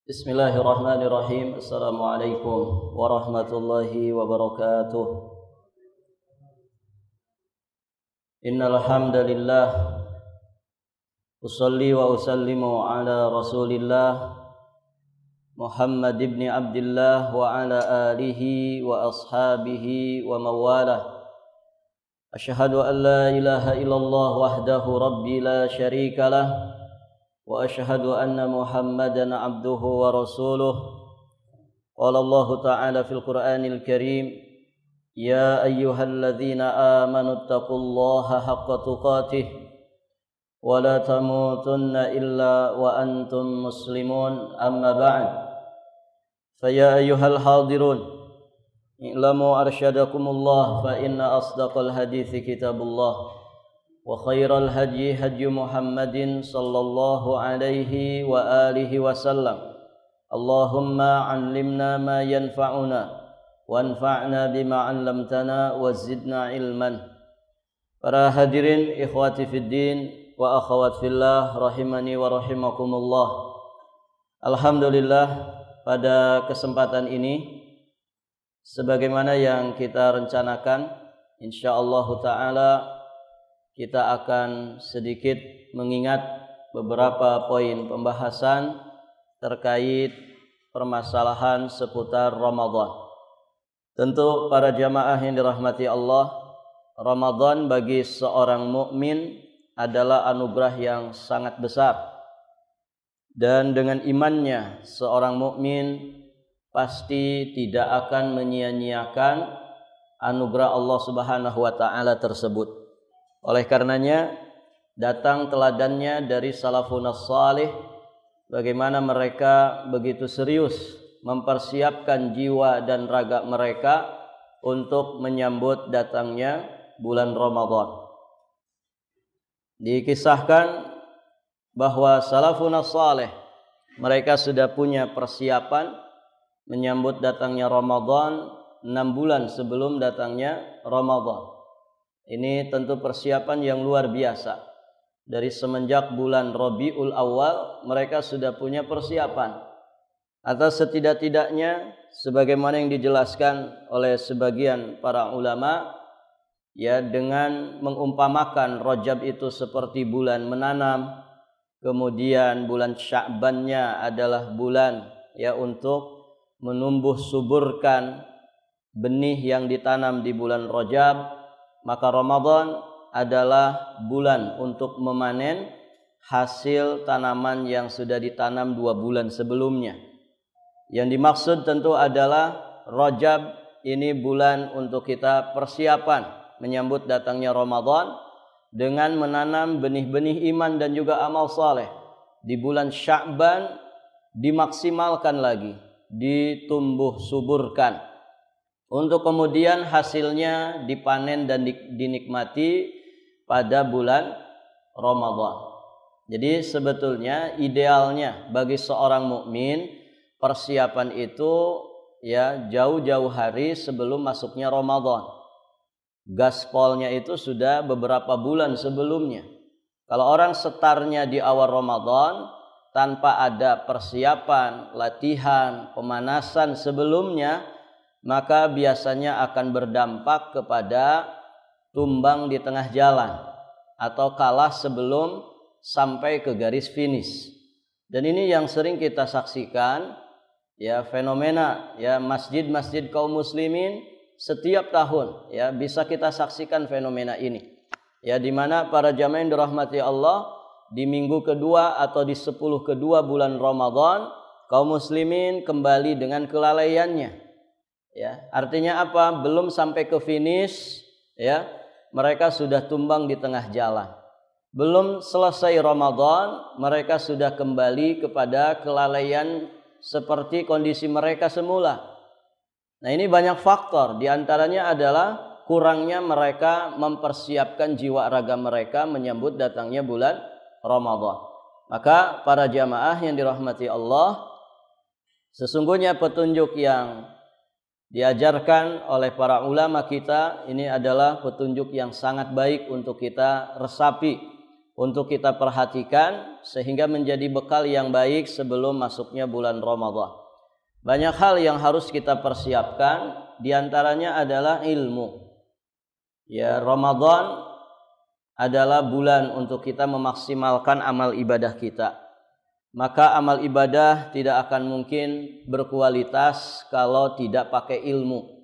Bismillahirrahmanirrahim. Assalamualaikum warahmatullahi wabarakatuh. Innal hamdalillah usolli wa usallimu ala Rasulillah Muhammad ibn Abdullah wa ala alihi wa ashabihi wa mawalah. Asyhadu an la ilaha illallah wahdahu rabbi la syarika lah wa asyhadu anna Muhammadan abduhu wa rasuluh. Qala Allah ta'ala fil Qur'anil Karim, ya ayyuhalladzina amanu taqullaha haqqa tuqatih wa la tamutunna illa wa antum muslimun, amma ba'd. Fa ya ayyuhal hadirun, i'lamu arsyadakumullah fa inna asdaqal hadithi kitabullah wa khairal hadyi hadyu Muhammadin sallallahu alaihi wa alihi wasallam. Allahumma 'allimna ma yanfa'una wanfa'na bima 'allamtana wa zidna ilman. Para hadirin ikhwati fiddin wa akhawat fillah rahimani wa rahimakumullah. Alhamdulillah, pada kesempatan ini sebagaimana yang kita rencanakan, insyaallah taala kita akan sedikit mengingat beberapa poin pembahasan terkait permasalahan seputar Ramadan. Tentu para jamaah yang dirahmati Allah, Ramadan bagi seorang mukmin adalah anugerah yang sangat besar. Dan dengan imannya seorang mukmin pasti tidak akan menyia-nyiakan anugerah Allah Subhanahu wa taala tersebut. Oleh karenanya datang teladannya dari salafun salih, bagaimana mereka begitu serius mempersiapkan jiwa dan raga mereka untuk menyambut datangnya bulan Ramadan. Dikisahkan bahwa salafun salih mereka sudah punya persiapan menyambut datangnya Ramadan 6 bulan sebelum datangnya Ramadan. Ini tentu persiapan yang luar biasa. Dari semenjak bulan Rabiul Awal mereka sudah punya persiapan. Atau setidak-tidaknya sebagaimana yang dijelaskan oleh sebagian para ulama, ya, dengan mengumpamakan Rajab itu seperti bulan menanam, kemudian bulan Sya'bannya adalah bulan ya untuk menumbuh suburkan benih yang ditanam di bulan Rajab, maka Ramadan adalah bulan untuk memanen hasil tanaman yang sudah ditanam 2 bulan sebelumnya. Yang dimaksud tentu adalah Rajab ini bulan untuk kita persiapan menyambut datangnya Ramadan dengan menanam benih-benih iman dan juga amal saleh. Di bulan Sya'ban dimaksimalkan lagi, ditumbuh suburkan untuk kemudian hasilnya dipanen dan dinikmati pada bulan Ramadan. Jadi sebetulnya idealnya bagi seorang mukmin persiapan itu ya jauh-jauh hari sebelum masuknya Ramadan. Gaspolnya itu sudah beberapa bulan sebelumnya. Kalau orang setarnya di awal Ramadan tanpa ada persiapan, latihan, pemanasan sebelumnya, maka biasanya akan berdampak kepada tumbang di tengah jalan atau kalah sebelum sampai ke garis finish. Dan ini yang sering kita saksikan, ya, fenomena ya masjid-masjid kaum muslimin setiap tahun ya bisa kita saksikan fenomena ini. Ya, di mana para jamaah yang dirahmati Allah di minggu kedua atau di 10 kedua bulan Ramadan kaum muslimin kembali dengan kelalaiannya. Ya, artinya apa? Belum sampai ke finish, ya, mereka sudah tumbang di tengah jalan. Belum selesai Ramadan, mereka sudah kembali kepada kelalaian seperti kondisi mereka semula. Nah, ini banyak faktor. Di antaranya adalah kurangnya mereka mempersiapkan jiwa raga mereka menyambut datangnya bulan Ramadan. Maka para jamaah yang dirahmati Allah, sesungguhnya petunjuk yang diajarkan oleh para ulama kita ini adalah petunjuk yang sangat baik untuk kita resapi untuk kita perhatikan sehingga menjadi bekal yang baik sebelum masuknya bulan Ramadan. Banyak hal yang harus kita persiapkan, diantaranya adalah ilmu. Ya, Ramadan adalah bulan untuk kita memaksimalkan amal ibadah kita. Maka amal ibadah tidak akan mungkin berkualitas kalau tidak pakai ilmu.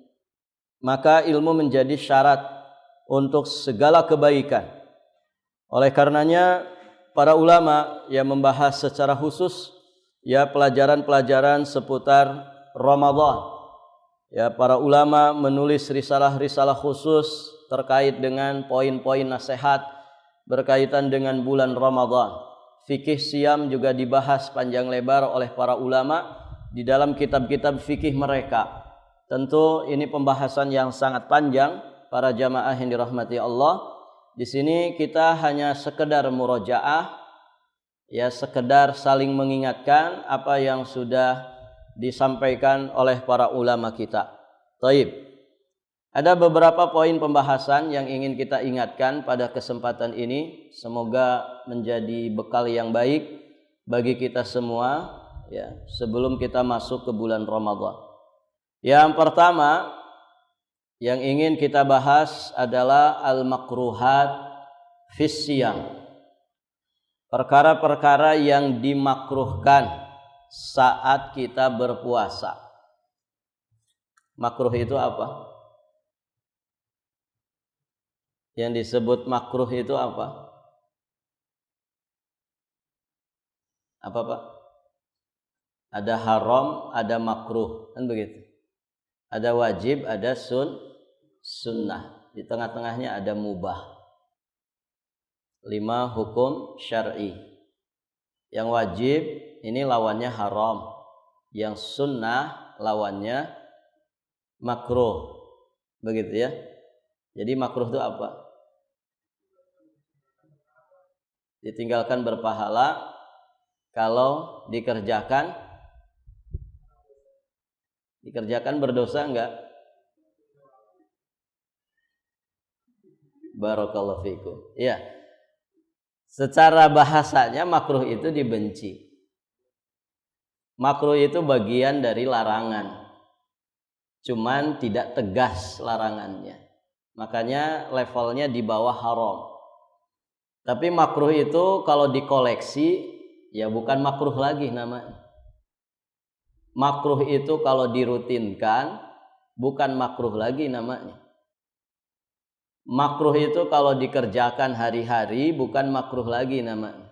Maka ilmu menjadi syarat untuk segala kebaikan. Oleh karenanya para ulama yang membahas secara khusus ya pelajaran-pelajaran seputar Ramadan. Ya, para ulama menulis risalah-risalah khusus terkait dengan poin-poin nasihat berkaitan dengan bulan Ramadan. Fikih siam juga dibahas panjang lebar oleh para ulama di dalam kitab-kitab fikih mereka. Tentu ini pembahasan yang sangat panjang para jamaah yang dirahmati Allah. Di sini kita hanya sekedar murojaah, ya sekedar saling mengingatkan apa yang sudah disampaikan oleh para ulama kita. Taib. Ada beberapa poin pembahasan yang ingin kita ingatkan pada kesempatan ini. Semoga menjadi bekal yang baik bagi kita semua ya, sebelum kita masuk ke bulan Ramadan. Yang pertama yang ingin kita bahas adalah al-makruhat fis siyam. Perkara-perkara yang dimakruhkan saat kita berpuasa. Makruh itu apa? Yang disebut makruh itu apa? Apa Pak? Ada haram, ada makruh, kan begitu. Ada wajib, ada sunnah. Di tengah-tengahnya ada mubah. 5 hukum syar'i. Yang wajib ini lawannya haram. Yang sunnah lawannya makruh. Begitu ya. Jadi makruh itu apa? Ditinggalkan berpahala, kalau dikerjakan berdosa enggak? Barakallahu fikum. Iya. Secara bahasanya makruh itu dibenci. Makruh itu bagian dari larangan. Cuman tidak tegas larangannya. Makanya levelnya di bawah haram. Tapi makruh itu kalau dikoleksi ya bukan makruh lagi namanya. Makruh itu kalau dirutinkan bukan makruh lagi namanya. Makruh itu kalau dikerjakan hari-hari bukan makruh lagi namanya.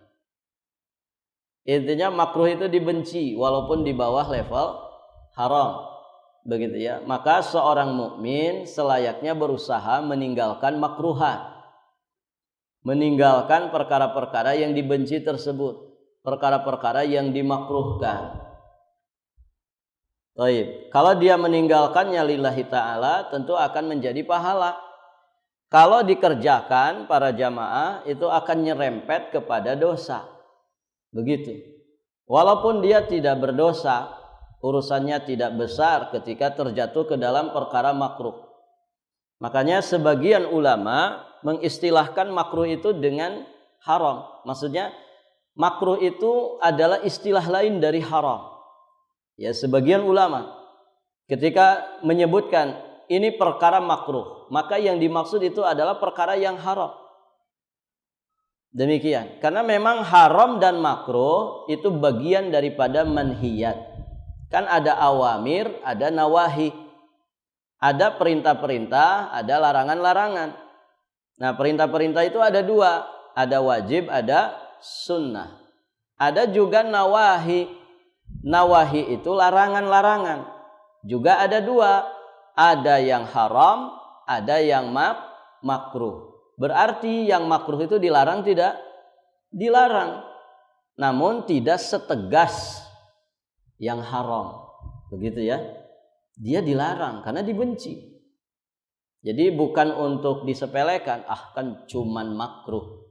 Intinya makruh itu dibenci walaupun di bawah level haram. Begitu ya. Maka seorang mukmin selayaknya berusaha meninggalkan makruhat. Meninggalkan perkara-perkara yang dibenci tersebut, perkara-perkara yang dimakruhkan. Baik, kalau dia meninggalkannya lillahi ta'ala tentu akan menjadi pahala. Kalau dikerjakan para jamaah itu akan nyerempet kepada dosa. Begitu. Walaupun dia tidak berdosa, urusannya tidak besar ketika terjatuh ke dalam perkara makruh. Makanya sebagian ulama mengistilahkan makruh itu dengan haram. Maksudnya makruh itu adalah istilah lain dari haram. Ya, sebagian ulama ketika menyebutkan ini perkara makruh, maka yang dimaksud itu adalah perkara yang haram. Demikian. Karena memang haram dan makruh itu bagian daripada manhiyat. Kan ada awamir, ada nawahi. Ada perintah-perintah, ada larangan-larangan. Nah, perintah-perintah itu ada 2. Ada wajib, ada sunnah. Ada juga nawahi. Nawahi itu larangan-larangan. Juga ada 2. Ada yang haram, ada yang makruh. Berarti yang makruh itu dilarang tidak? Dilarang. Namun tidak setegas yang haram. Begitu ya. Dia dilarang karena dibenci. Jadi bukan untuk disepelekan, kan cuman makruh.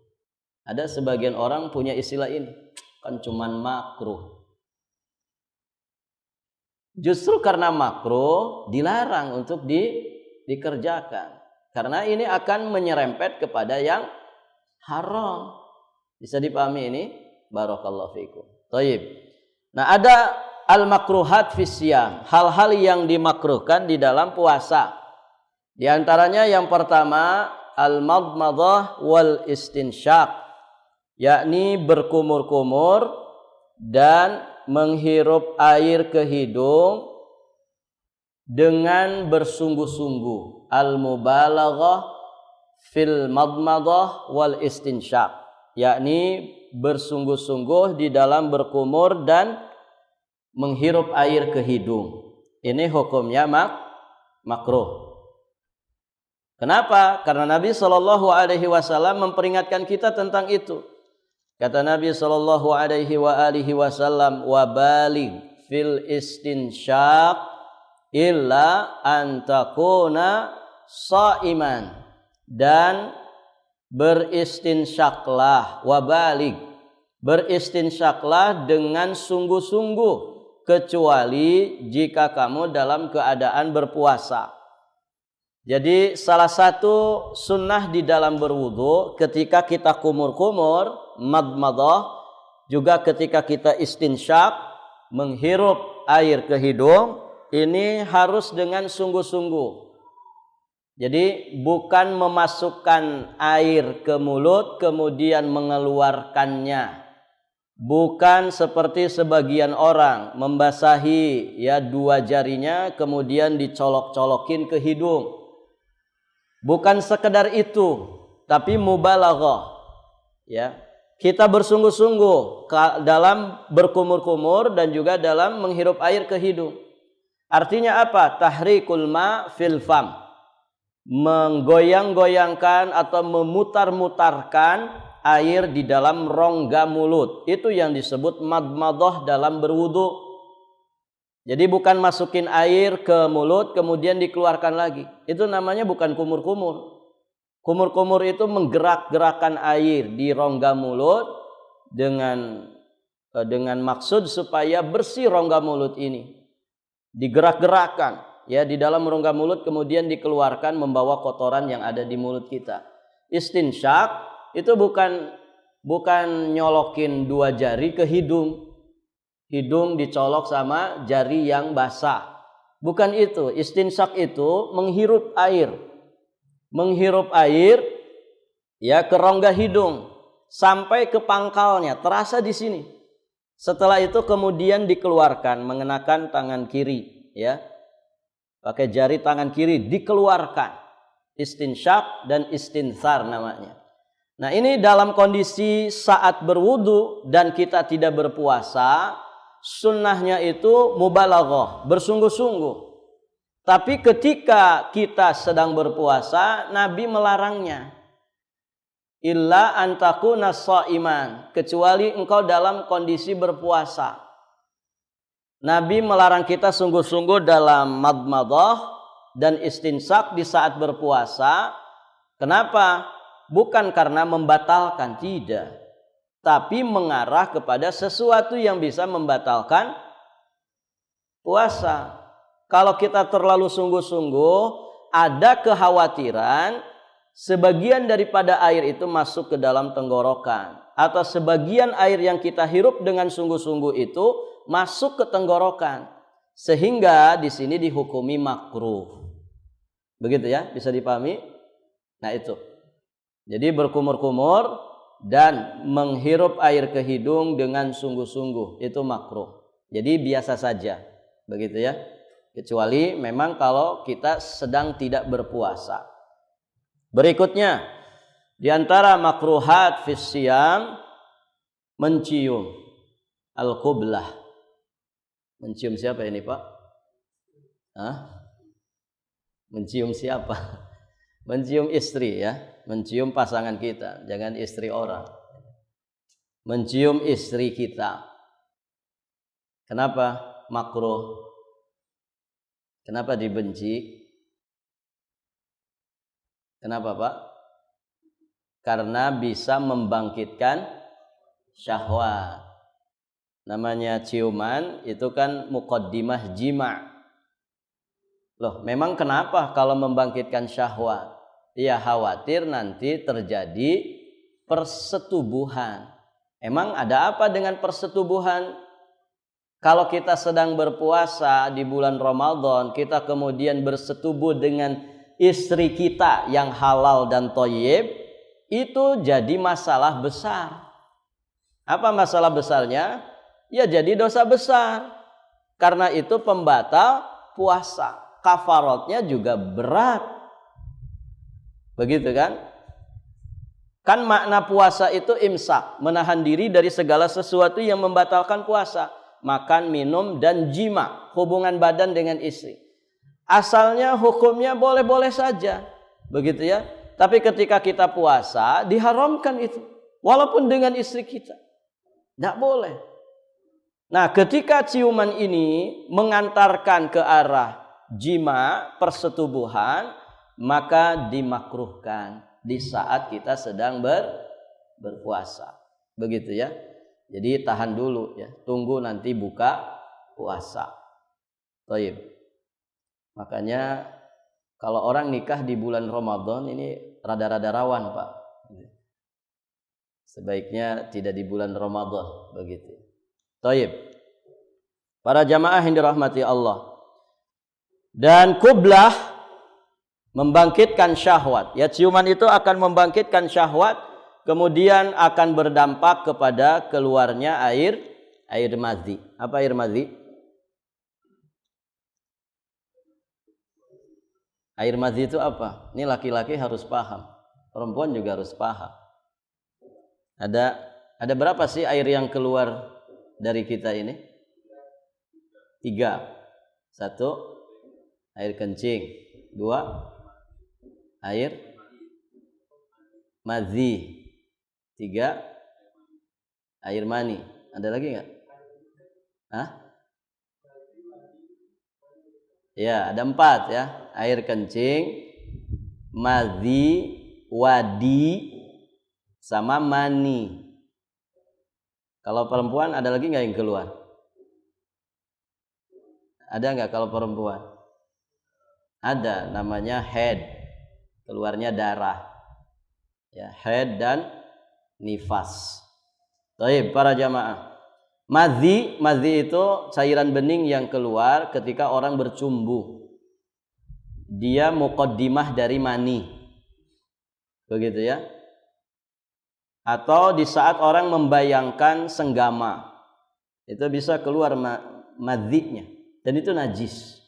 Ada sebagian orang punya istilah ini, kan cuman makruh. Justru karena makruh dilarang untuk dikerjakan. Karena ini akan menyerempet kepada yang haram. Bisa dipahami ini? Barakallahu fikum. Thayyib. Nah, ada al-makruhat fis siyam, hal-hal yang dimakruhkan di dalam puasa. Di antaranya yang pertama al-madmadah wal istinsyaq, yakni berkumur-kumur dan menghirup air ke hidung dengan bersungguh-sungguh. Al-mubalaghah fil madmadah wal istinsyaq, yakni bersungguh-sungguh di dalam berkumur dan menghirup air ke hidung. Ini hukumnya makruh. Kenapa? Karena Nabi Shallallahu Alaihi Wasallam memperingatkan kita tentang itu. Kata Nabi Shallallahu Alaihi Wasallam, "Wabalig fil istinsyaq illa antakuna shaiman." Dan beristinsyaklah, wabalig, beristinsyaklah dengan sungguh-sungguh, kecuali jika kamu dalam keadaan berpuasa. Jadi salah satu sunnah di dalam berwudu ketika kita kumur-kumur, madmadah, juga ketika kita istinsyak, menghirup air ke hidung, ini harus dengan sungguh-sungguh. Jadi bukan memasukkan air ke mulut kemudian mengeluarkannya. Bukan seperti sebagian orang membasahi ya dua jarinya kemudian dicolok-colokin ke hidung. Bukan sekedar itu, tapi mubalaghah. Ya, kita bersungguh-sungguh dalam berkumur-kumur dan juga dalam menghirup air ke hidung. Artinya apa? Tahrikul ma fil fam. Menggoyang-goyangkan atau memutar-mutarkan air di dalam rongga mulut. Itu yang disebut madmadah dalam berwudu. Jadi bukan masukin air ke mulut kemudian dikeluarkan lagi. Itu namanya bukan kumur-kumur. Kumur-kumur itu menggerak-gerakkan air di rongga mulut dengan maksud supaya bersih rongga mulut ini. Digerak-gerakkan ya di dalam rongga mulut kemudian dikeluarkan membawa kotoran yang ada di mulut kita. Istinsyak itu bukan nyolokin dua jari ke hidung. Hidung dicolok sama jari yang basah. Bukan itu. Istinsyak itu menghirup air. Menghirup air ya ke rongga hidung sampai ke pangkalnya, terasa di sini. Setelah itu kemudian dikeluarkan mengenakan tangan kiri ya. Pakai jari tangan kiri dikeluarkan. Istinsyak dan istinthar namanya. Nah, ini dalam kondisi saat berwudu dan kita tidak berpuasa, sunnahnya itu mubalaghah, bersungguh-sungguh. Tapi ketika kita sedang berpuasa, Nabi melarangnya. Illa antakuna shaiman, kecuali engkau dalam kondisi berpuasa. Nabi melarang kita sungguh-sungguh dalam madmadah dan istinsyak di saat berpuasa. Kenapa? Bukan karena membatalkan, tidak. Tapi mengarah kepada sesuatu yang bisa membatalkan puasa. Kalau kita terlalu sungguh-sungguh, ada kekhawatiran sebagian daripada air itu masuk ke dalam tenggorokan. Atau sebagian air yang kita hirup dengan sungguh-sungguh itu masuk ke tenggorokan. Sehingga di sini dihukumi makruh. Begitu ya, bisa dipahami? Nah itu. Jadi berkumur-kumur dan menghirup air ke hidung dengan sungguh-sungguh itu makruh. Jadi biasa saja, begitu ya. Kecuali memang kalau kita sedang tidak berpuasa. Berikutnya, di antara makruhat fis siyam, mencium al-qublah. Mencium siapa ini, Pak? Hah? Mencium siapa? Mencium istri ya, mencium pasangan kita, jangan istri orang. Mencium istri kita. Kenapa makruh? Kenapa dibenci? Kenapa, Pak? Karena bisa membangkitkan syahwat. Namanya ciuman itu kan muqaddimah jima'. Loh, memang kenapa kalau membangkitkan syahwat? Ia khawatir nanti terjadi persetubuhan. Emang ada apa dengan persetubuhan? Kalau kita sedang berpuasa di bulan Ramadan, kita kemudian bersetubuh dengan istri kita yang halal dan thayyib, itu jadi masalah besar. Apa masalah besarnya? Ya jadi dosa besar. Karena itu pembatal puasa. Kafaratnya juga berat. Begitu kan? Kan makna puasa itu imsak, menahan diri dari segala sesuatu yang membatalkan puasa. Makan, minum, dan jima, hubungan badan dengan istri. Asalnya hukumnya boleh-boleh saja. Begitu ya. Tapi ketika kita puasa, diharamkan itu. Walaupun dengan istri kita. Tidak boleh. Nah, ketika ciuman ini mengantarkan ke arah jima, persetubuhan, maka dimakruhkan di saat kita sedang berpuasa. Begitu ya. Jadi tahan dulu ya. Tunggu nanti buka puasa. Thayyib. Makanya kalau orang nikah di bulan Ramadan ini rada-rada rawan, Pak. Sebaiknya tidak di bulan Ramadan, begitu. Thayyib. Para jamaah yang dirahmati Allah. Dan qublah membangkitkan syahwat. Ya, ciuman itu akan membangkitkan syahwat, kemudian akan berdampak kepada keluarnya air madhi. Apa air madhi? Air madhi itu apa? Ini laki-laki harus paham, perempuan juga harus paham. Ada berapa sih air yang keluar dari kita ini? 3. 1, air kencing. 2, air madhi. 3, air mani. Ada lagi nggak? Hah? Ya, ada 4 ya. Air kencing, madhi, wadi, sama mani. Kalau perempuan ada lagi nggak yang keluar? Ada nggak kalau perempuan? Ada, namanya head, keluarnya darah. Ya, head dan nifas. Baik, para jamaah. Madhi itu cairan bening yang keluar ketika orang bercumbu. Dia muqaddimah dari mani. Begitu ya. Atau di saat orang membayangkan senggama. Itu bisa keluar madhinya. Dan itu najis.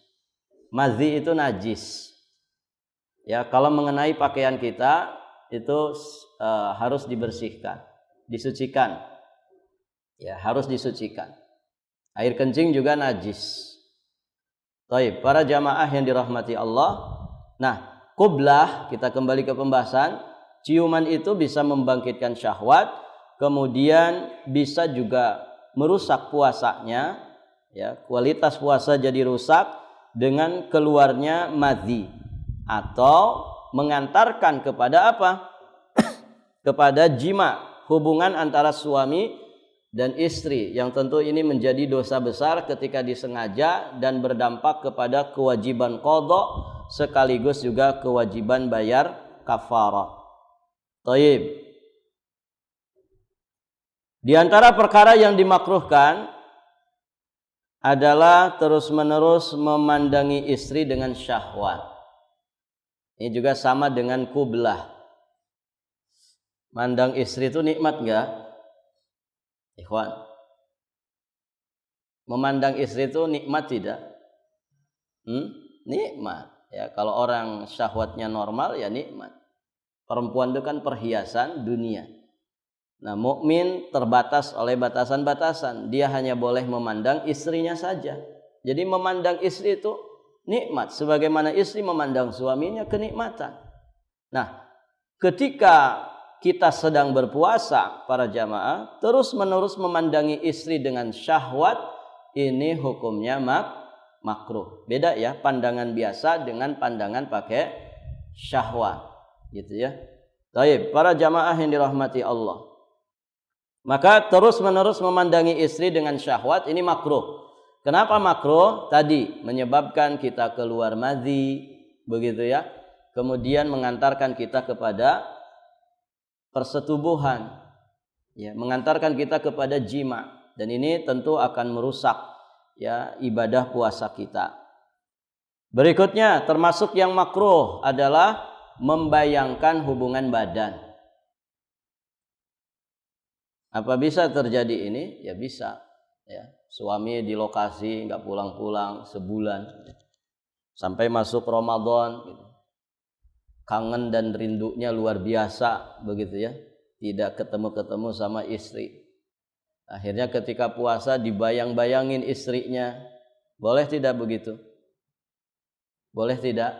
Madhi itu najis. Ya, kalau mengenai pakaian kita itu harus dibersihkan, disucikan. Ya, harus disucikan. Air kencing juga najis. Baik, para jamaah yang dirahmati Allah. Nah, qublah, kita kembali ke pembahasan. Ciuman itu bisa membangkitkan syahwat, kemudian bisa juga merusak puasanya. Ya, kualitas puasa jadi rusak dengan keluarnya madhi, atau mengantarkan kepada apa? Kepada jima, hubungan antara suami dan istri, yang tentu ini menjadi dosa besar ketika disengaja dan berdampak kepada kewajiban qadha sekaligus juga kewajiban bayar kafarah. Thayyib. Di antara perkara yang dimakruhkan adalah terus-menerus memandangi istri dengan syahwat. Ini juga sama dengan qublah. Mandang istri itu nikmat enggak? Ikhwan, memandang istri itu nikmat tidak? Nikmat. Ya, kalau orang syahwatnya normal ya nikmat. Perempuan itu kan perhiasan dunia. Nah, mukmin terbatas oleh batasan-batasan. Dia hanya boleh memandang istrinya saja. Jadi memandang istri itu nikmat, sebagaimana istri memandang suaminya kenikmatan. Nah, ketika kita sedang berpuasa, para jamaah, terus-menerus memandangi istri dengan syahwat, ini hukumnya makruh. Beda ya, pandangan biasa dengan pandangan pakai syahwat, gitu ya. Baik, para jamaah yang dirahmati Allah. Maka terus-menerus memandangi istri dengan syahwat ini makruh. Kenapa makruh? Tadi menyebabkan kita keluar madhi, begitu ya. Kemudian mengantarkan kita kepada persetubuhan, ya, mengantarkan kita kepada jima, dan ini tentu akan merusak ya ibadah puasa kita. Berikutnya termasuk yang makruh adalah membayangkan hubungan badan. Apa bisa terjadi ini? Ya bisa. Ya, suami di lokasi nggak pulang-pulang sebulan sampai masuk Ramadan, gitu. Kangen dan rindunya luar biasa, begitu ya. Tidak ketemu-ketemu sama istri. Akhirnya ketika puasa dibayang-bayangin istrinya. Boleh tidak begitu? Boleh tidak?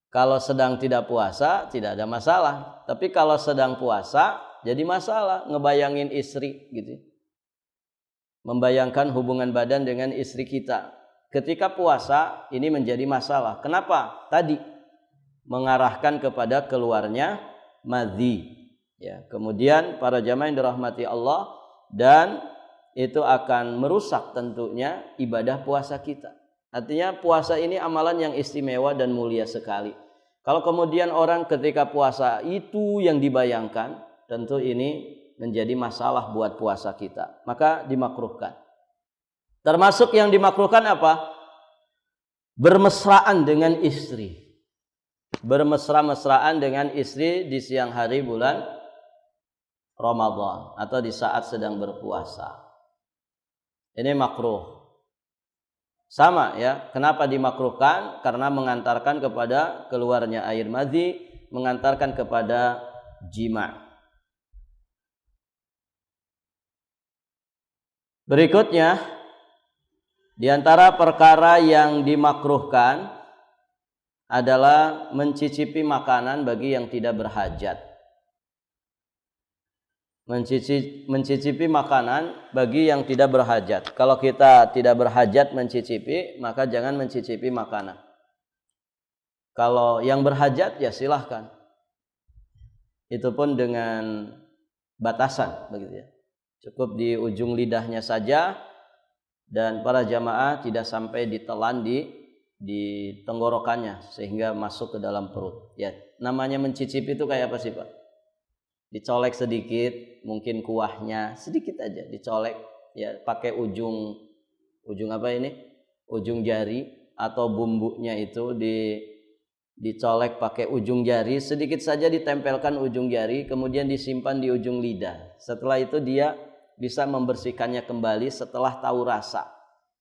Kalau sedang tidak puasa tidak ada masalah. Tapi kalau sedang puasa jadi masalah ngebayangin istri, gitu. Membayangkan hubungan badan dengan istri kita. Ketika puasa ini menjadi masalah. Kenapa? Tadi mengarahkan kepada keluarnya madhi. Ya, kemudian para jamaah yang dirahmati Allah, dan itu akan merusak tentunya ibadah puasa kita. Artinya puasa ini amalan yang istimewa dan mulia sekali. Kalau kemudian orang ketika puasa itu yang dibayangkan, tentu ini menjadi masalah buat puasa kita. Maka dimakruhkan. Termasuk yang dimakruhkan apa? Bermesraan dengan istri. Bermesra-mesraan dengan istri di siang hari bulan Ramadan atau di saat sedang berpuasa. Ini makruh. Sama ya, kenapa dimakruhkan? Karena mengantarkan kepada keluarnya air madhi, mengantarkan kepada jima. Berikutnya, di antara perkara yang dimakruhkan adalah mencicipi makanan bagi yang tidak berhajat. Mencicipi makanan bagi yang tidak berhajat. Kalau kita tidak berhajat mencicipi, maka jangan mencicipi makanan. Kalau yang berhajat ya silahkan. Itu pun dengan batasan, begitu ya. Cukup di ujung lidahnya saja, dan para jamaah tidak sampai ditelan di tenggorokannya sehingga masuk ke dalam perut. Ya, namanya mencicipi itu kayak apa sih, Pak? Dicolek sedikit, mungkin kuahnya sedikit aja dicolek, ya pakai ujung apa ini? Ujung jari, atau bumbunya itu dicolek pakai ujung jari, sedikit saja ditempelkan ujung jari, kemudian disimpan di ujung lidah. Setelah itu dia bisa membersihkannya kembali setelah tahu rasa.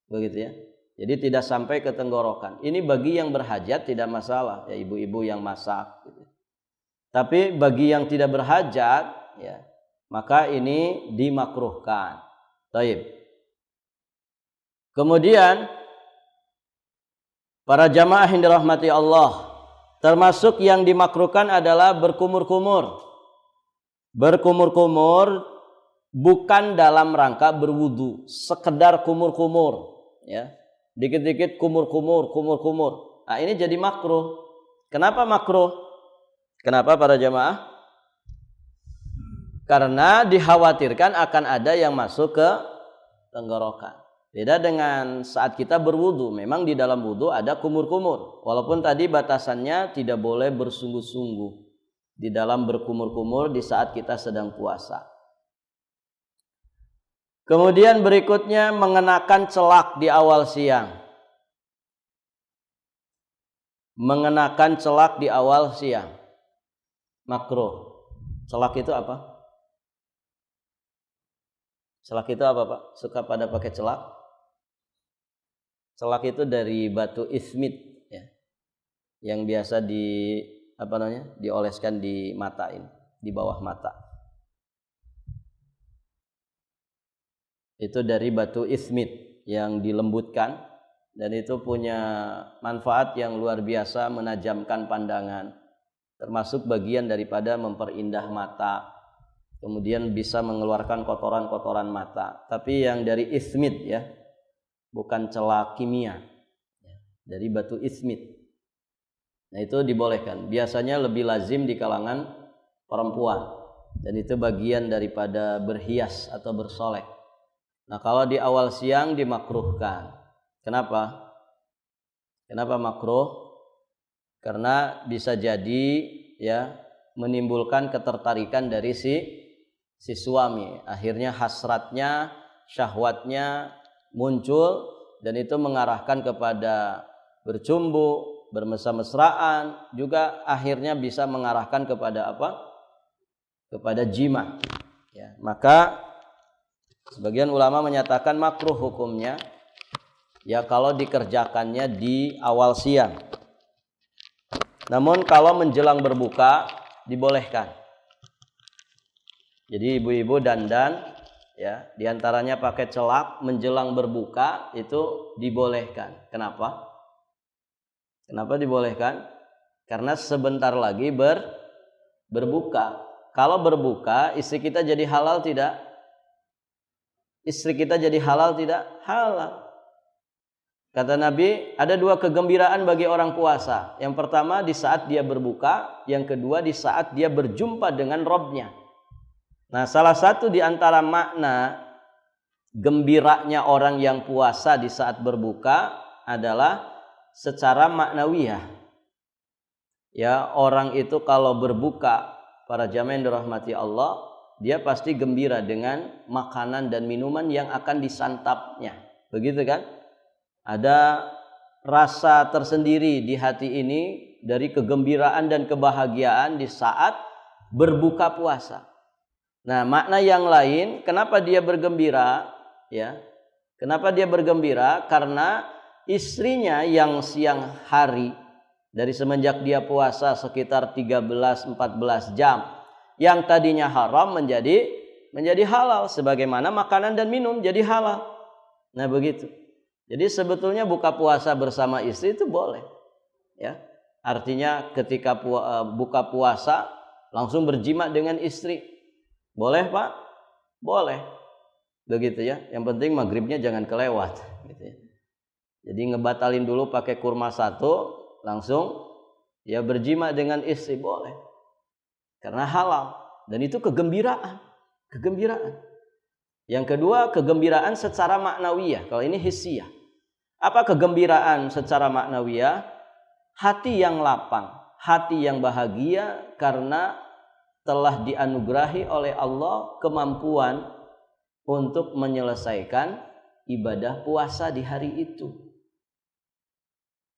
Begitu ya. Jadi tidak sampai ke tenggorokan. Ini bagi yang berhajat tidak masalah, ya ibu-ibu yang masak, gitu. Tapi bagi yang tidak berhajat, ya maka ini dimakruhkan. Taib. Kemudian para jamaah yang dirahmati Allah, termasuk yang dimakruhkan adalah berkumur-kumur. Berkumur-kumur bukan dalam rangka berwudu, sekedar kumur-kumur, ya. Dikit-dikit kumur-kumur. Nah, ini jadi makruh. Kenapa makruh? Kenapa para jamaah? Karena dikhawatirkan akan ada yang masuk ke tenggorokan. Beda dengan saat kita berwudu. Memang di dalam wudu ada kumur-kumur. Walaupun tadi batasannya tidak boleh bersungguh-sungguh di dalam berkumur-kumur di saat kita sedang puasa. Kemudian berikutnya mengenakan celak di awal siang. Mengenakan celak di awal siang. Makruh. Celak itu apa? Celak itu apa, Pak? Suka pada pakai celak? Celak itu dari batu ismit, ya. Yang biasa dioleskan di mata ini, di bawah mata. Itu dari batu ismit yang dilembutkan, dan itu punya manfaat yang luar biasa, menajamkan pandangan, termasuk bagian daripada memperindah mata, kemudian bisa mengeluarkan kotoran-kotoran mata. Tapi yang dari ismit, ya, bukan celak kimia, dari batu ismit. Nah, itu dibolehkan. Biasanya lebih lazim di kalangan perempuan, dan itu bagian daripada berhias atau bersolek. Nah, kalau di awal siang dimakruhkan. Kenapa? Kenapa makruh? Karena bisa jadi ya menimbulkan ketertarikan dari si suami. Akhirnya hasratnya, syahwatnya muncul dan itu mengarahkan kepada bercumbu, bermesra-mesraan, juga akhirnya bisa mengarahkan kepada apa? Kepada jima. Ya, maka sebagian ulama menyatakan makruh hukumnya ya kalau dikerjakannya di awal siang. Namun kalau menjelang berbuka dibolehkan. Jadi ibu-ibu dandan ya, diantaranya pakai celak menjelang berbuka itu dibolehkan. Kenapa? Kenapa dibolehkan? Karena sebentar lagi berbuka. Kalau berbuka, istri kita jadi halal tidak? Istri kita jadi halal tidak? Halal. Kata Nabi, ada 2 kegembiraan bagi orang puasa. Yang pertama di saat dia berbuka, yang kedua di saat dia berjumpa dengan Rabb-nya. Nah, salah satu di antara makna gembiranya orang yang puasa di saat berbuka adalah secara maknawiyah. Ya, orang itu kalau berbuka, para jamaah yang dirahmati Allah, dia pasti gembira dengan makanan dan minuman yang akan disantapnya. Begitu kan? Ada rasa tersendiri di hati ini dari kegembiraan dan kebahagiaan di saat berbuka puasa. Nah, makna yang lain, kenapa dia bergembira? Ya, kenapa dia bergembira? Karena istrinya yang siang hari dari semenjak dia puasa sekitar 13-14 jam, yang tadinya haram menjadi halal, sebagaimana makanan dan minum jadi halal. Nah, begitu. Jadi sebetulnya buka puasa bersama istri itu boleh, ya. Artinya ketika buka puasa langsung berjima dengan istri, boleh Pak? Boleh, begitu ya. Yang penting maghribnya jangan kelewat, gitu ya. Jadi ngebatalin dulu pakai kurma 1, langsung ya berjima dengan istri boleh, karena halal dan itu kegembiraan. Yang kedua, kegembiraan secara maknawiyah. Kalau ini hissiyah. Apa kegembiraan secara maknawiyah? Hati yang lapang, hati yang bahagia karena telah dianugerahi oleh Allah kemampuan untuk menyelesaikan ibadah puasa di hari itu.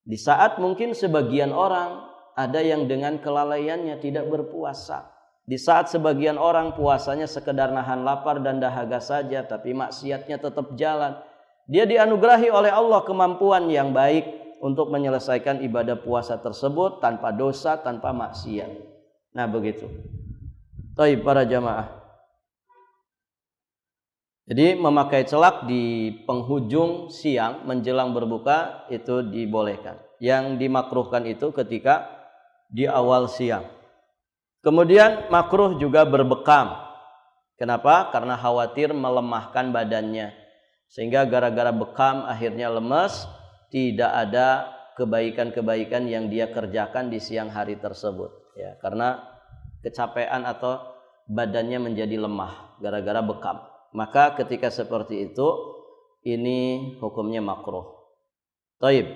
Di saat mungkin sebagian orang ada yang dengan kelalaiannya tidak berpuasa. Di saat sebagian orang puasanya sekedar nahan lapar dan dahaga saja, tapi maksiatnya tetap jalan. Dia dianugerahi oleh Allah kemampuan yang baik untuk menyelesaikan ibadah puasa tersebut tanpa dosa, tanpa maksiat. Nah, begitu. Baik para jamaah. Jadi memakai celak di penghujung siang menjelang berbuka itu dibolehkan. Yang dimakruhkan itu ketika di awal siang. Kemudian makruh juga berbekam. Kenapa? Karena khawatir melemahkan badannya. Sehingga gara-gara bekam akhirnya lemes, tidak ada kebaikan-kebaikan yang dia kerjakan di siang hari tersebut. Ya, karena kecapean atau badannya menjadi lemah gara-gara bekam. Maka ketika seperti itu, ini hukumnya makruh. Taib.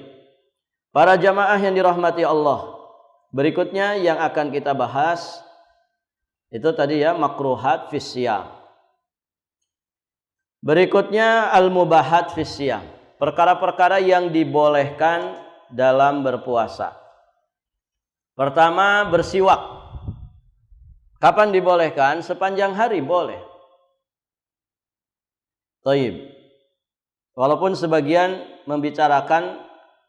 Para jamaah yang dirahmati Allah, berikutnya yang akan kita bahas itu tadi ya makruhat fis siyam. Berikutnya al-mubahat fis siyam. Perkara-perkara yang dibolehkan dalam berpuasa. Pertama, bersiwak. Kapan dibolehkan? Sepanjang hari boleh. Taib. Walaupun sebagian membicarakan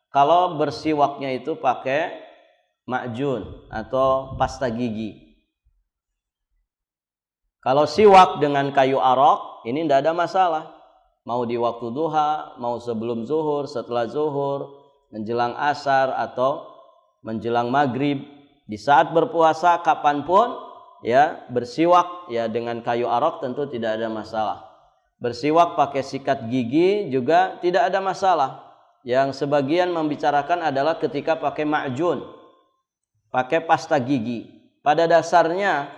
kalau bersiwaknya itu pakai ma'jun atau pasta gigi. Kalau siwak dengan kayu arok, ini tidak ada masalah. Mau di waktu duha, mau sebelum zuhur, setelah zuhur, menjelang asar atau menjelang maghrib. Di saat berpuasa kapanpun ya bersiwak ya dengan kayu arok tentu tidak ada masalah. Bersiwak pakai sikat gigi juga tidak ada masalah. Yang sebagian membicarakan adalah ketika pakai ma'jun, pakai pasta gigi. Pada dasarnya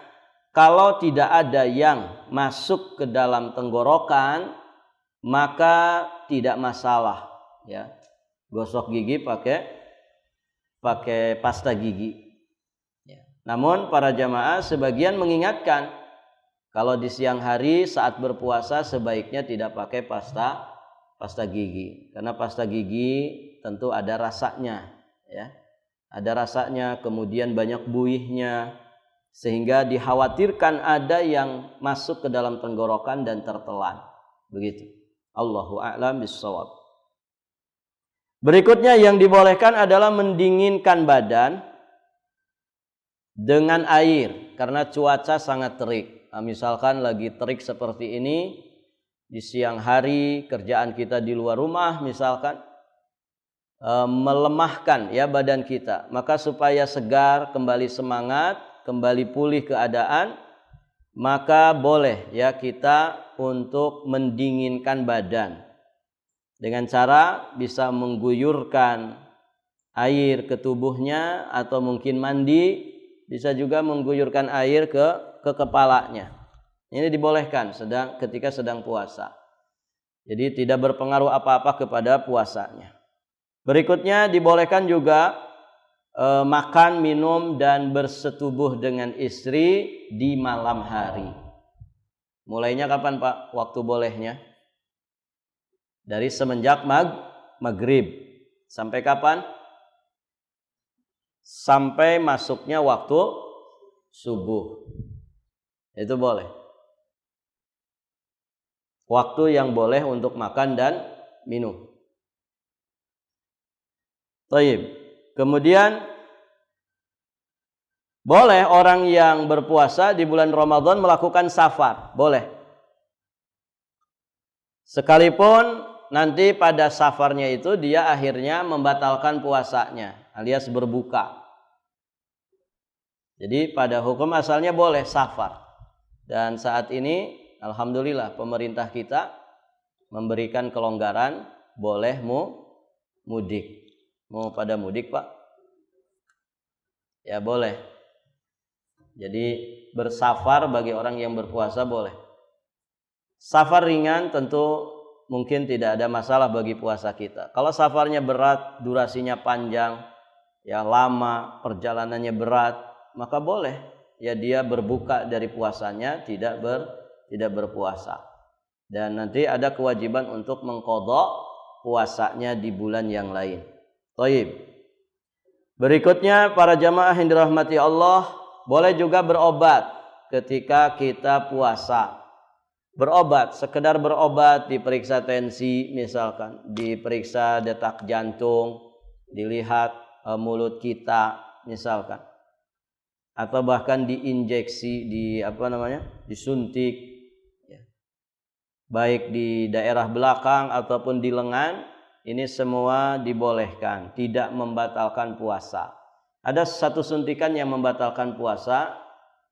kalau tidak ada yang masuk ke dalam tenggorokan, maka tidak masalah. Ya, gosok gigi pakai pasta gigi. Ya. Namun para jamaah sebagian mengingatkan kalau di siang hari saat berpuasa sebaiknya tidak pakai pasta gigi, karena pasta gigi tentu ada rasanya, ya. Ada rasanya, kemudian banyak buihnya, sehingga dikhawatirkan ada yang masuk ke dalam tenggorokan dan tertelan. Begitu. Allahu a'lam bishawab. Berikutnya yang dibolehkan adalah mendinginkan badan dengan air karena cuaca sangat terik. Nah, misalkan lagi terik seperti ini di siang hari, kerjaan kita di luar rumah misalkan, melemahkan ya badan kita, maka supaya segar, kembali semangat, kembali pulih keadaan, maka boleh ya kita untuk mendinginkan badan dengan cara bisa mengguyurkan air ke tubuhnya, atau mungkin mandi, bisa juga mengguyurkan air ke kepalanya. Ini dibolehkan ketika sedang puasa. Jadi tidak berpengaruh apa-apa kepada puasanya. Berikutnya dibolehkan juga makan, minum, dan bersetubuh dengan istri di malam hari. Mulainya kapan Pak waktu bolehnya? Dari semenjak maghrib. Sampai kapan? Sampai masuknya waktu subuh. Itu boleh. Waktu yang boleh untuk makan dan minum. Taib. Kemudian boleh orang yang berpuasa di bulan Ramadan melakukan safar. Boleh. Sekalipun nanti pada safarnya itu dia akhirnya membatalkan puasanya alias berbuka. Jadi pada hukum asalnya boleh safar. Dan saat ini alhamdulillah pemerintah kita memberikan kelonggaran, boleh mudik. Mau pada mudik Pak? Ya boleh. Jadi bersafar bagi orang yang berpuasa boleh. Safar ringan tentu mungkin tidak ada masalah bagi puasa kita. Kalau safarnya berat, durasinya panjang, ya lama, perjalanannya berat, maka boleh ya dia berbuka dari puasanya, tidak berpuasa. Dan nanti ada kewajiban untuk mengqadha puasanya di bulan yang lain. Taib. Berikutnya para jamaah yang dirahmati Allah, boleh juga berobat ketika kita puasa. Berobat, sekedar berobat, diperiksa tensi misalkan, diperiksa detak jantung, dilihat mulut kita misalkan, atau bahkan diinjeksi, disuntik, ya. Baik di daerah belakang ataupun di lengan, ini semua dibolehkan, tidak membatalkan puasa. Ada satu suntikan yang membatalkan puasa,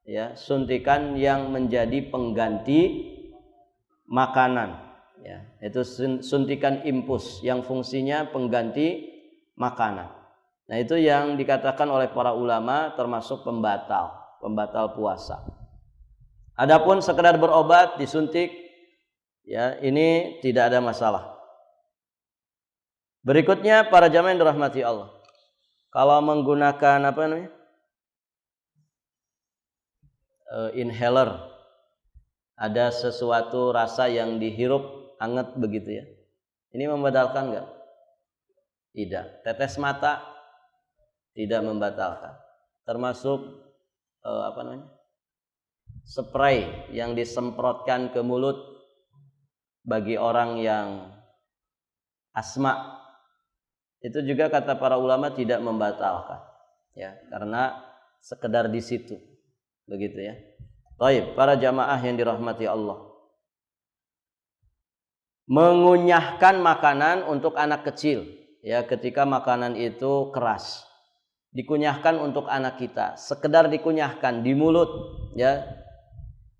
ya, suntikan yang menjadi pengganti makanan, ya, itu suntikan impus yang fungsinya pengganti makanan. Nah, itu yang dikatakan oleh para ulama termasuk pembatal puasa. Adapun sekedar berobat, disuntik, ya, ini tidak ada masalah. Berikutnya para jamaah yang dirahmati Allah, kalau menggunakan inhaler, ada sesuatu rasa yang dihirup hangat begitu ya, ini membatalkan enggak? Tidak. Tetes mata tidak membatalkan. Termasuk spray yang disemprotkan ke mulut bagi orang yang asma, itu juga kata para ulama tidak membatalkan, ya, karena sekedar di situ, begitu ya. Baik, para jamaah yang dirahmati Allah, mengunyahkan makanan untuk anak kecil, ya, ketika makanan itu keras, dikunyahkan untuk anak kita, sekedar dikunyahkan di mulut, ya,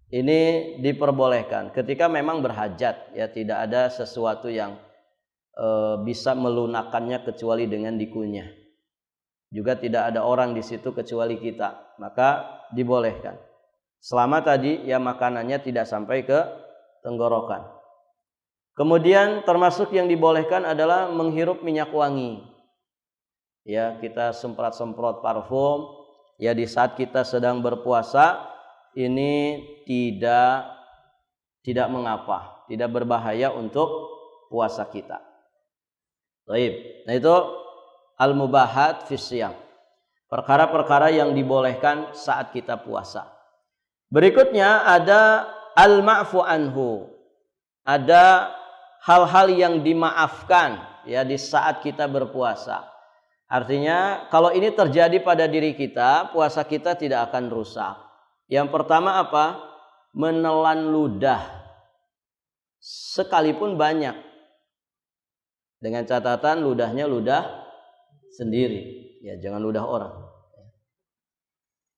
ini diperbolehkan ketika memang berhajat, ya, tidak ada sesuatu yang bisa melunakkannya kecuali dengan dikunyah, juga tidak ada orang di situ kecuali kita, maka dibolehkan. Selama tadi ya makanannya tidak sampai ke tenggorokan. Kemudian termasuk yang dibolehkan adalah menghirup minyak wangi. Ya, kita semprot-semprot parfum ya di saat kita sedang berpuasa ini tidak mengapa, tidak berbahaya untuk puasa kita. Baik. Nah itu al-mubahat fi shiyam. Perkara-perkara yang dibolehkan saat kita puasa. Berikutnya ada al-ma'fu anhu. Ada hal-hal yang dimaafkan ya di saat kita berpuasa. Artinya kalau ini terjadi pada diri kita, puasa kita tidak akan rusak. Yang pertama apa? Menelan ludah. Sekalipun banyak. Dengan catatan ludahnya ludah sendiri. Ya, jangan ludah orang.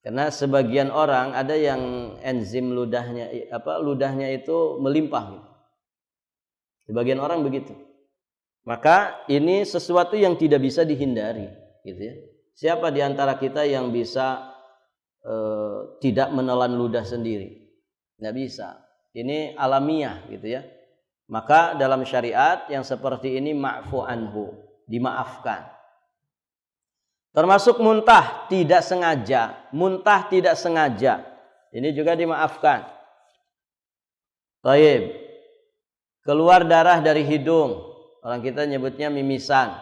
Karena sebagian orang ada yang enzim ludahnya itu melimpah gitu. Sebagian orang begitu. Maka ini sesuatu yang tidak bisa dihindari, gitu ya. Siapa di antara kita yang bisa tidak menelan ludah sendiri? Nggak bisa. Ini alamiah, gitu ya. Maka dalam syariat yang seperti ini ma'fu anhu, dimaafkan. Termasuk muntah tidak sengaja, muntah tidak sengaja, ini juga dimaafkan. Baik. Keluar darah dari hidung, orang kita nyebutnya mimisan.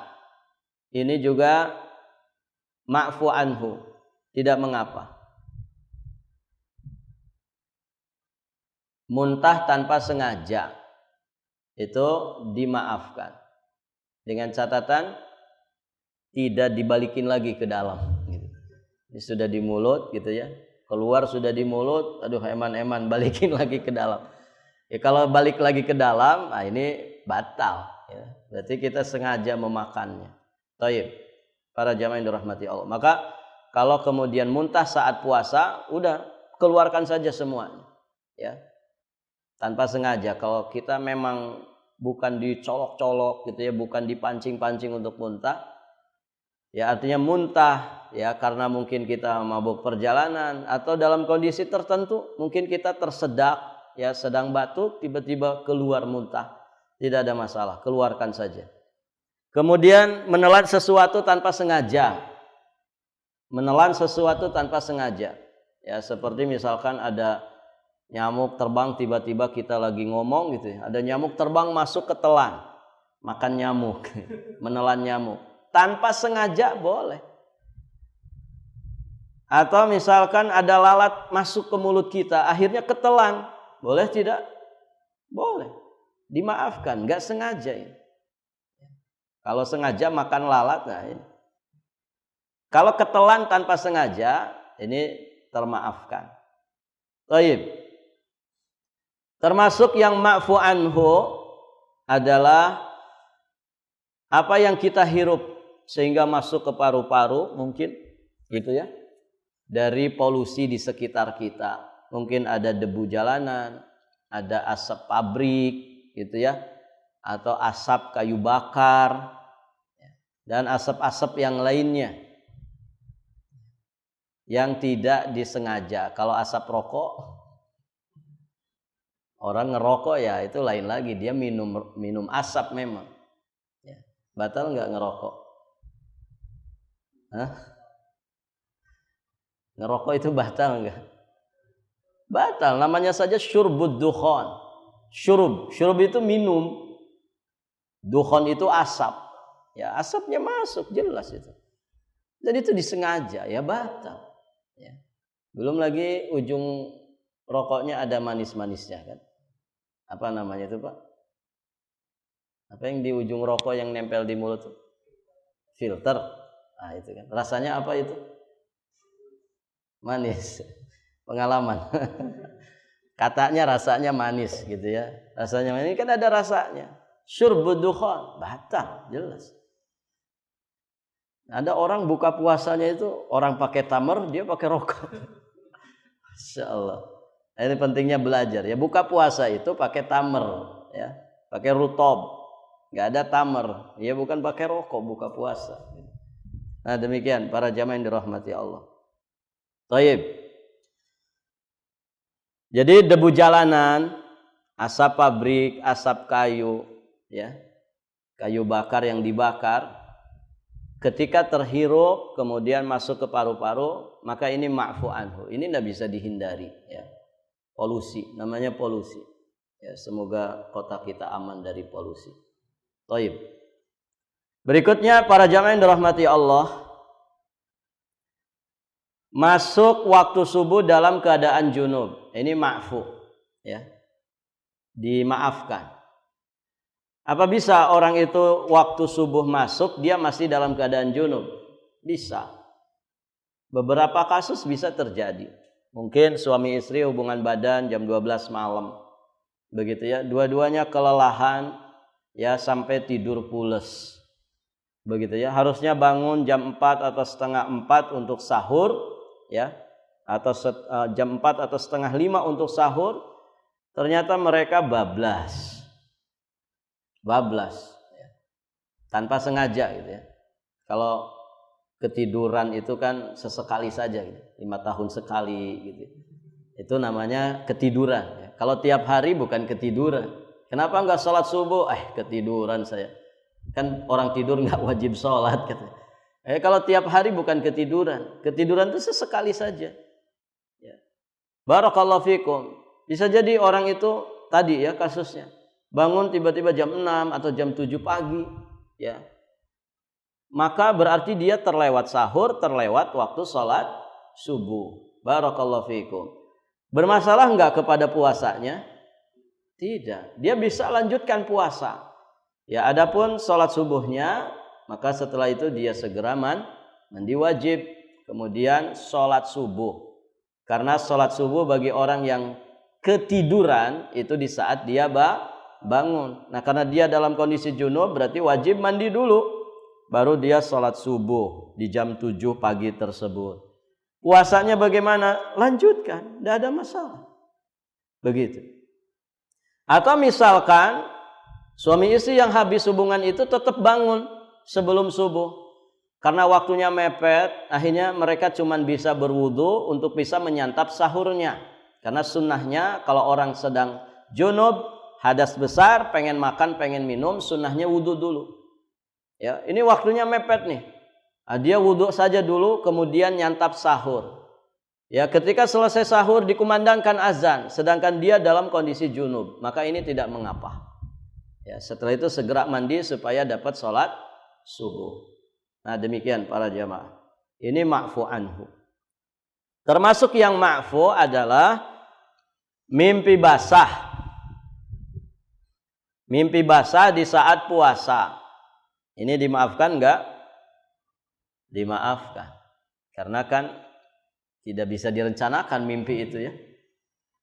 Ini juga ma'fu anhu, tidak mengapa. Muntah tanpa sengaja, itu dimaafkan. Dengan catatan tidak dibalikin lagi ke dalam. Ini sudah di mulut gitu ya, keluar sudah di mulut, aduh eman-eman balikin lagi ke dalam. Ya, kalau balik lagi ke dalam, nah ini batal. Ya. Berarti kita sengaja memakannya. Taib. Para jamaah yang dirahmati Allah. Maka kalau kemudian muntah saat puasa, udah keluarkan saja semuanya. Ya. Tanpa sengaja. Kalau kita memang bukan dicolok-colok gitu ya, bukan dipancing-pancing untuk muntah. Ya artinya muntah ya karena mungkin kita mabuk perjalanan atau dalam kondisi tertentu mungkin kita tersedak. Ya sedang batuk tiba-tiba keluar muntah, tidak ada masalah, keluarkan saja. Kemudian menelan sesuatu tanpa sengaja, menelan sesuatu tanpa sengaja, ya seperti misalkan ada nyamuk terbang tiba-tiba kita lagi ngomong gitu ya, ada nyamuk terbang masuk ke telan, makan nyamuk, menelan nyamuk, tanpa sengaja boleh. Atau misalkan ada lalat masuk ke mulut kita, akhirnya ketelan. Boleh tidak? Boleh. Dimaafkan, nggak sengaja ini. Kalau sengaja makan lalat, nah ini. Kalau ketelan tanpa sengaja, ini termaafkan. Baik. Termasuk yang ma'fu anhu adalah apa yang kita hirup sehingga masuk ke paru-paru mungkin, gitu ya, dari polusi di sekitar kita. Mungkin ada debu jalanan, ada asap pabrik gitu ya, atau asap kayu bakar dan asap-asap yang lainnya yang tidak disengaja. Kalau asap rokok, orang ngerokok ya itu lain lagi, dia minum asap memang. Ya. Batal nggak ngerokok? Hah? Ngerokok itu batal nggak? Batal, namanya saja syurbud dukhan. Syurub itu minum. Dukhan itu asap. Ya, asapnya masuk jelas itu. Jadi itu disengaja, ya batal. Ya. Belum lagi ujung rokoknya ada manis-manisnya kan. Apa namanya itu, Pak? Apa yang di ujung rokok yang nempel di mulut? Filter. Nah, itu kan. Rasanya apa itu? Manis. Pengalaman. Katanya rasanya manis gitu ya. Rasanya manis, ini kan ada rasanya. Syurbud dukhan, batal jelas. Ada orang buka puasanya itu orang pakai tamer, dia pakai rokok. Masya Allah. Ini pentingnya belajar ya. Buka puasa itu pakai tamer ya, pakai rutob. Nggak ada tamer. Ya bukan pakai rokok buka puasa. Nah demikian para jamaah yang dirahmati Allah. Taib. Jadi debu jalanan, asap pabrik, asap kayu, ya, kayu bakar yang dibakar, ketika terhirup kemudian masuk ke paru-paru, maka ini ma'fu anhu. Ini tidak bisa dihindari, ya. Polusi, namanya polusi. Ya, semoga kota kita aman dari polusi. Thaib. Berikutnya para jamaah yang dirahmati Allah, masuk waktu subuh dalam keadaan junub. Ini ma'fu, ya. Dimaafkan. Apa bisa orang itu waktu subuh masuk dia masih dalam keadaan junub? Bisa. Beberapa kasus bisa terjadi. Mungkin suami istri hubungan badan jam 12 malam. Begitu ya, dua-duanya kelelahan ya sampai tidur pules. Begitu ya, harusnya bangun jam 4 atau setengah 4 untuk sahur ya. Atau jam 4 atau setengah 5 untuk sahur. Ternyata mereka bablas ya. Tanpa sengaja gitu ya. Kalau ketiduran itu kan sesekali saja gitu. 5 tahun sekali gitu. Itu namanya ketiduran ya. Kalau tiap hari bukan ketiduran. Kenapa enggak sholat subuh? Ketiduran saya. Kan orang tidur enggak wajib sholat gitu. Kalau tiap hari bukan ketiduran. Ketiduran itu sesekali saja ya. Barakallahu fikum. Bisa jadi orang itu tadi ya kasusnya bangun tiba-tiba jam 6 atau jam 7 pagi ya. Maka berarti dia terlewat sahur, terlewat waktu sholat subuh. Barakallahu fikum. Bermasalah enggak kepada puasanya? Tidak. Dia bisa lanjutkan puasa. Ya, adapun sholat subuhnya, maka setelah itu dia segera mandi wajib, kemudian sholat subuh. Karena sholat subuh bagi orang yang ketiduran itu di saat dia bangun. Nah, karena dia dalam kondisi junub berarti wajib mandi dulu, baru dia sholat subuh di jam 7 pagi tersebut. Puasanya bagaimana? Lanjutkan, tidak ada masalah. Begitu. Atau misalkan suami istri yang habis hubungan itu tetap bangun sebelum subuh. Karena waktunya mepet, akhirnya mereka cuma bisa berwudu untuk bisa menyantap sahurnya. Karena sunnahnya kalau orang sedang junub, hadas besar, pengen makan, pengen minum, sunnahnya wudu dulu. Ya, ini waktunya mepet nih. Dia wudu saja dulu, kemudian nyantap sahur. Ya, ketika selesai sahur dikumandangkan azan, sedangkan dia dalam kondisi junub, maka ini tidak mengapa. Ya, setelah itu segera mandi supaya dapat sholat subuh. Nah, demikian para jamaah. Ini ma'fu anhu. Termasuk yang ma'fu adalah mimpi basah. Mimpi basah di saat puasa. Ini dimaafkan enggak? Dimaafkan. Karena kan tidak bisa direncanakan mimpi itu ya.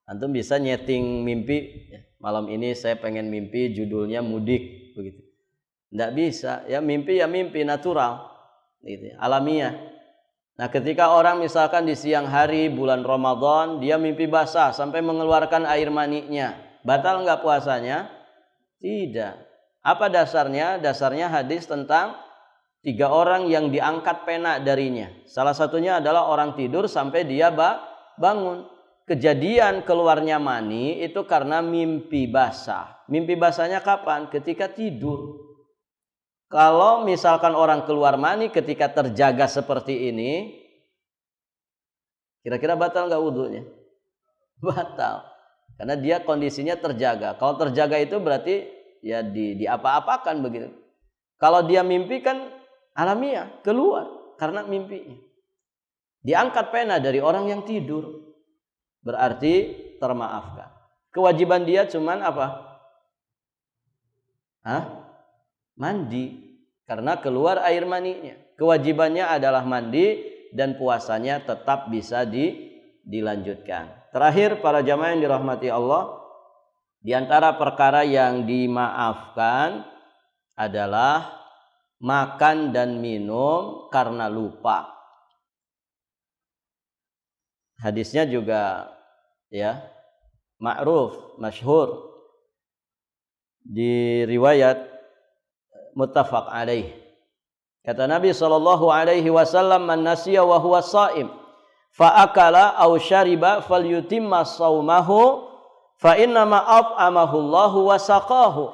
Antum bisa nyeting mimpi, malam ini saya pengen mimpi judulnya mudik begitu. Enggak bisa, ya mimpi natural gitu, alamiah. Nah, ketika orang misalkan di siang hari bulan Ramadan dia mimpi basah sampai mengeluarkan air maninya, batal enggak puasanya? Tidak. Apa dasarnya? Dasarnya hadis tentang 3 orang yang diangkat pena darinya. Salah satunya adalah orang tidur sampai dia bangun. Kejadian keluarnya mani itu karena mimpi basah. Mimpi basahnya kapan? Ketika tidur. Kalau misalkan orang keluar mani ketika terjaga seperti ini, kira-kira batal nggak wudhunya? Batal. Karena dia kondisinya terjaga. Kalau terjaga itu berarti ya di apa-apakan begitu. Kalau dia mimpi kan alamiah, keluar karena mimpinya. Diangkat pena dari orang yang tidur. Berarti termaafkan. Kewajiban dia cuman apa? Mandi. Karena keluar air maninya. Kewajibannya adalah mandi dan puasanya tetap bisa dilanjutkan. Terakhir para jamaah yang dirahmati Allah, di antara perkara yang dimaafkan adalah makan dan minum karena lupa. Hadisnya juga ya ma'ruf, masyhur di riwayat muttafaq alaih. Kata Nabi SAW, man nasiya wa huwa shaim fa akala aw syariba falyutimma shaumahu fa inna ma at'amahu Allahu wa saqahu.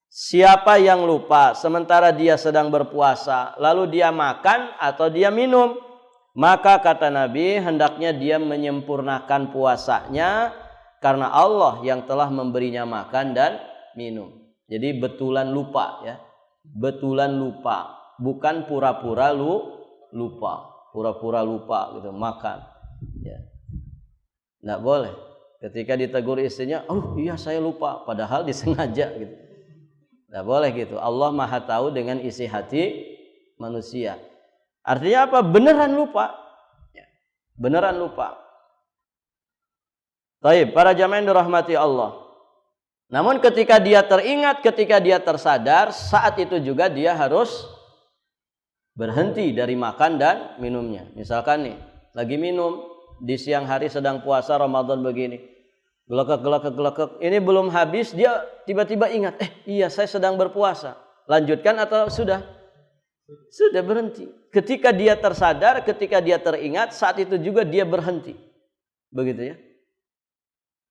siapa yang lupa sementara dia sedang berpuasa, lalu dia makan atau dia minum, maka kata Nabi hendaknya dia menyempurnakan puasanya karena Allah yang telah memberinya makan dan minum. Jadi betulan lupa ya. Betulan lupa, bukan pura-pura lupa. Pura-pura lupa gitu makan. Ya. Enggak boleh. Ketika ditegur istrinya, "Oh, iya saya lupa," padahal disengaja gitu. Enggak boleh gitu. Allah Maha tahu dengan isi hati manusia. Artinya apa? Beneran lupa. Ya. Beneran lupa. Baik, para jamaah yang dirahmati Allah. Namun ketika dia teringat, ketika dia tersadar, saat itu juga dia harus berhenti dari makan dan minumnya. Misalkan nih, lagi minum di siang hari sedang puasa Ramadan begini. Gelekek. Ini belum habis, dia tiba-tiba ingat, iya saya sedang berpuasa. Lanjutkan atau sudah? Sudah berhenti. Ketika dia tersadar, ketika dia teringat, saat itu juga dia berhenti. Begitu ya.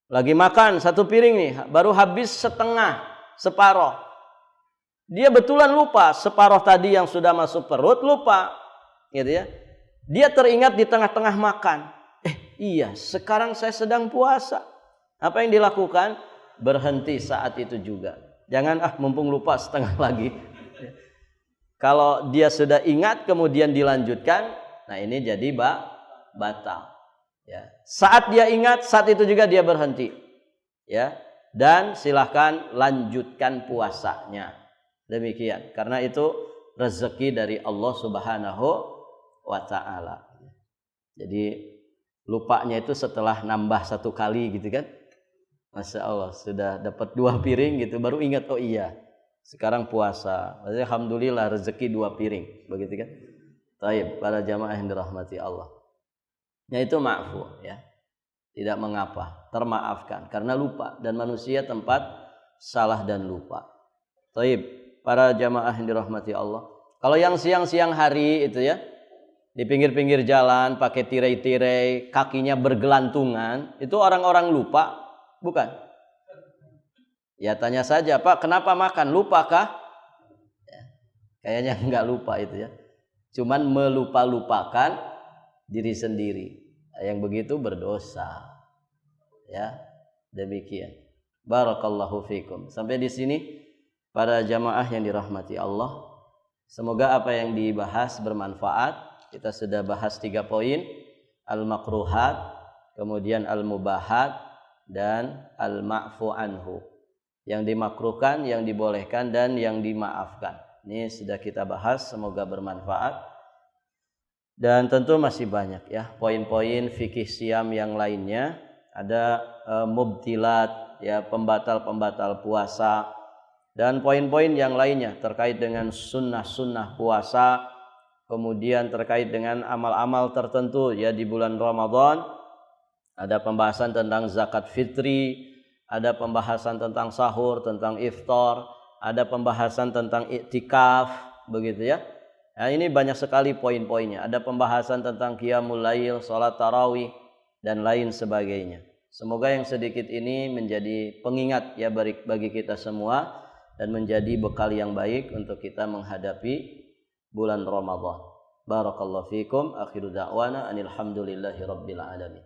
Lagi makan satu piring nih, baru habis setengah, separoh. Dia betulan lupa, separoh tadi yang sudah masuk perut lupa, gitu ya. Dia teringat di tengah-tengah makan. Iya, sekarang saya sedang puasa. Apa yang dilakukan? Berhenti saat itu juga. Jangan mumpung lupa setengah lagi. Kalau dia sudah ingat kemudian dilanjutkan, nah ini jadi batal. Ya. Saat dia ingat, saat itu juga dia berhenti. Ya. Dan silahkan lanjutkan puasanya. Demikian. Karena itu rezeki dari Allah Subhanahu wa ta'ala. Jadi lupanya itu setelah nambah satu kali gitu kan. Masya Allah, sudah dapat 2 piring gitu, baru ingat, oh iya, sekarang puasa. Alhamdulillah rezeki 2 piring, begitu kan. Baik, para jamaah yang dirahmati Allah. Ya itu ma'fu ya. Tidak mengapa, termaafkan karena lupa dan manusia tempat salah dan lupa. Baik, para jamaah yang dirahmati Allah. Kalau yang siang-siang hari itu ya, di pinggir-pinggir jalan pakai tirai-tirai, kakinya bergelantungan, itu orang-orang lupa, bukan? Ya tanya saja, Pak, kenapa makan? Lupakah? Ya, kayaknya enggak lupa itu ya. Cuman melupa-lupakan diri sendiri. Yang begitu berdosa. Ya, demikian. Barakallahu fikum. Sampai di sini para jamaah yang dirahmati Allah. Semoga apa yang dibahas bermanfaat. Kita sudah bahas 3 poin, al-makruhat, kemudian al-mubahat, dan al-ma'fu anhu. Yang dimakruhkan, yang dibolehkan, dan yang dimaafkan. Ini sudah kita bahas, semoga bermanfaat. Dan tentu masih banyak ya, poin-poin fikih siam yang lainnya. Ada mubtilat, ya pembatal-pembatal puasa. Dan poin-poin yang lainnya terkait dengan sunnah-sunnah puasa. Kemudian terkait dengan amal-amal tertentu ya di bulan Ramadan. Ada pembahasan tentang zakat fitri, ada pembahasan tentang sahur, tentang iftar, ada pembahasan tentang iktikaf, begitu ya. Nah, ini banyak sekali poin-poinnya. Ada pembahasan tentang qiyamul lail, salat tarawih dan lain sebagainya. Semoga yang sedikit ini menjadi pengingat ya bagi kita semua dan menjadi bekal yang baik untuk kita menghadapi bulan Ramadan. Barakallahu fikum. Akhiru da'wana anil hamdulillahi rabbil alamin.